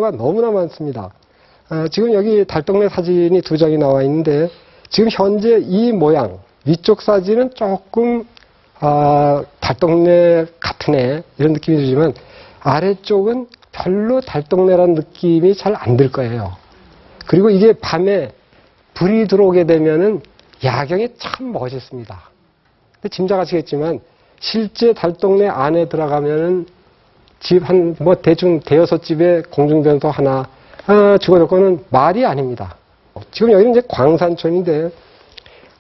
가 너무나 많습니다. 지금 여기 달동네 사진이 2장이 나와 있는데 지금 현재 이 모양 위쪽 사진은 조금 달동네 같은 애 이런 느낌이 들지만 아래쪽은 별로 달동네라는 느낌이 잘 안 들 거예요. 그리고 이게 밤에 불이 들어오게 되면은 야경이 참 멋있습니다. 근데 짐작하시겠지만 실제 달동네 안에 들어가면은 집 대충 대여섯 집에 공중변소 하나 죽어졌고는 말이 아닙니다. 지금 여기는 이제 광산촌인데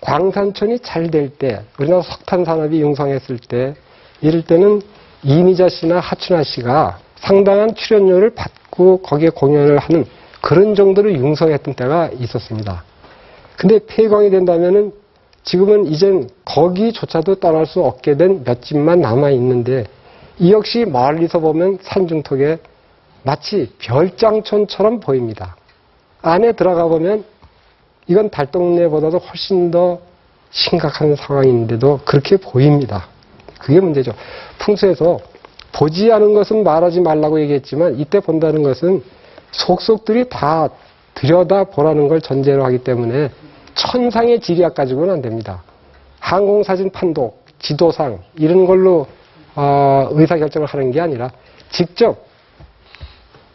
광산촌이 잘 될 때, 우리나라 석탄 산업이 융성했을 때, 이럴 때는 이미자 씨나 하춘아 씨가 상당한 출연료를 받고 거기에 공연을 하는 그런 정도로 융성했던 때가 있었습니다. 근데 폐광이 된다면은 지금은 이젠 거기조차도 떠날 수 없게 된 몇 집만 남아 있는데 이 역시 멀리서 보면 산중턱에 마치 별장촌처럼 보입니다. 안에 들어가 보면 이건 달동네보다도 훨씬 더 심각한 상황인데도 그렇게 보입니다. 그게 문제죠. 풍수에서 보지 않은 것은 말하지 말라고 얘기했지만 이때 본다는 것은 속속들이 다 들여다보라는 걸 전제로 하기 때문에 천상의 지리학 가지고는 안 됩니다. 항공사진 판독, 지도상 이런 걸로 의사결정을 하는 게 아니라 직접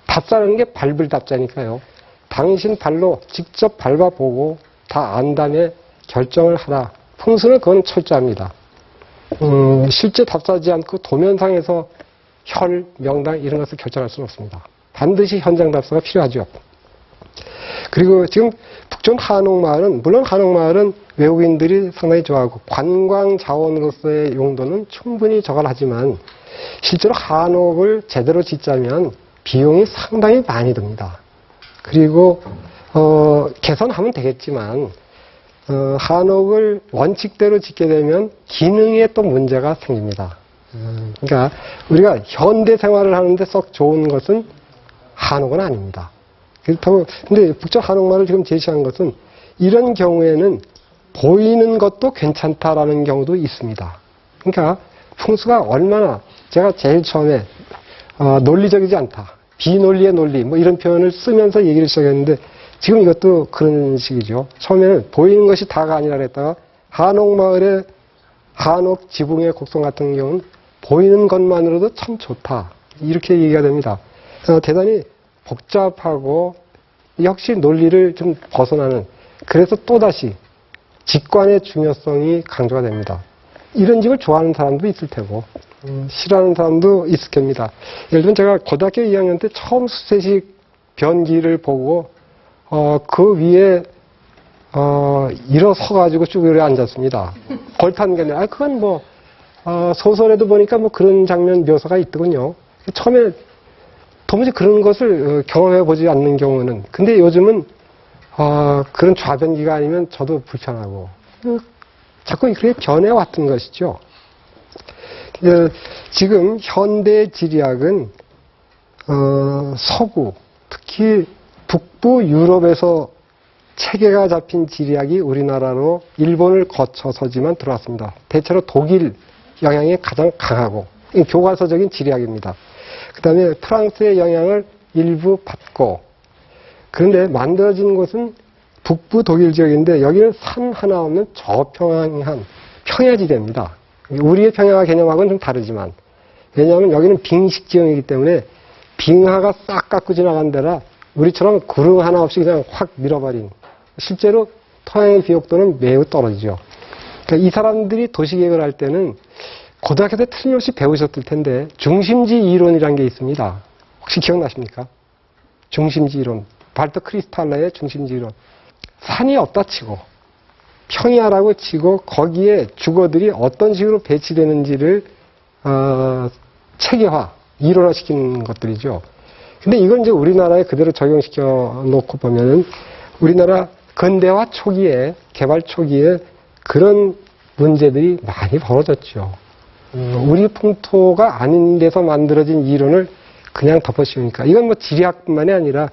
답사라는 게 밟을 답자니까요. 당신 발로 직접 밟아보고 다 안 다음에 결정을 하라. 풍수는 그건 철저합니다. 실제 답사하지 않고 도면상에서 혈, 명당 이런 것을 결정할 수는 없습니다. 반드시 현장 답사가 필요하죠. 그리고 지금 북촌 한옥마을은 물론 한옥마을은 외국인들이 상당히 좋아하고 관광 자원으로서의 용도는 충분히 저갈하지만 실제로 한옥을 제대로 짓자면 비용이 상당히 많이 듭니다. 그리고 개선하면 되겠지만 한옥을 원칙대로 짓게 되면 기능에 또 문제가 생깁니다. 그러니까 우리가 현대 생활을 하는데 썩 좋은 것은 한옥은 아닙니다. 그렇다고 근데 북촌 한옥마을을 지금 제시한 것은 이런 경우에는 보이는 것도 괜찮다라는 경우도 있습니다. 그러니까 풍수가 얼마나 제가 제일 처음에 논리적이지 않다. 비논리의 논리 뭐 이런 표현을 쓰면서 얘기를 시작했는데 지금 이것도 그런 식이죠. 처음에는 보이는 것이 다가 아니라 그랬다가 한옥마을의 한옥 지붕의 곡선 같은 경우는 보이는 것만으로도 참 좋다. 이렇게 얘기가 됩니다. 대단히 복잡하고 역시 논리를 좀 벗어나는 그래서 또다시 직관의 중요성이 강조가 됩니다. 이런 집을 좋아하는 사람도 있을 테고 싫어하는 사람도 있을 겁니다. 예를 들면 제가 고등학교 2학년 때 처음 수세식 변기를 보고 그 위에 일어서가지고 쭈그려 앉았습니다. 걸타는 게 아니라 그건 뭐 소설에도 보니까 뭐 그런 장면 묘사가 있더군요. 처음에 도무지 그런 것을 경험해 보지 않는 경우는 근데 요즘은 그런 좌변기가 아니면 저도 불편하고 자꾸 그렇게 변해왔던 것이죠. 지금 현대 지리학은 서구 특히 북부 유럽에서 체계가 잡힌 지리학이 우리나라로 일본을 거쳐서지만 들어왔습니다. 대체로 독일 영향이 가장 강하고 교과서적인 지리학입니다. 그 다음에 프랑스의 영향을 일부 받고 그런데 만들어진 곳은 북부 독일 지역인데 여기는 산 하나 없는 저평양한 평야지대입니다. 우리의 평야 개념하고는 좀 다르지만 왜냐하면 여기는 빙식 지형이기 때문에 빙하가 싹 깎고 지나간 데라 우리처럼 구름 하나 없이 그냥 확 밀어버린 실제로 토양의 비옥도는 매우 떨어지죠. 그러니까 이 사람들이 도시계획을 할 때는 고등학교 때 틀림없이 배우셨을 텐데 중심지 이론이라는 게 있습니다. 혹시 기억나십니까? 중심지 이론. 발터 크리스탈라의 중심지 이론. 산이 없다 치고 평야라고 치고 거기에 주거들이 어떤 식으로 배치되는지를 체계화, 이론화시키는 것들이죠. 근데 이건 이제 우리나라에 그대로 적용시켜 놓고 보면은 우리나라 근대화 초기에, 개발 초기에 그런 문제들이 많이 벌어졌죠. 우리 풍토가 아닌 데서 만들어진 이론을 그냥 덮어씌우니까 이건 뭐 지리학뿐만이 아니라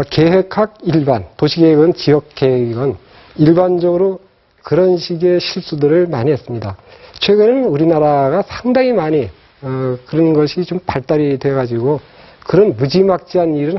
계획학 일반, 도시계획은 지역계획이건 일반적으로 그런 식의 실수들을 많이 했습니다. 최근에는 우리나라가 상당히 많이 그런 것이 좀 발달이 돼가지고 그런 무지막지한 일은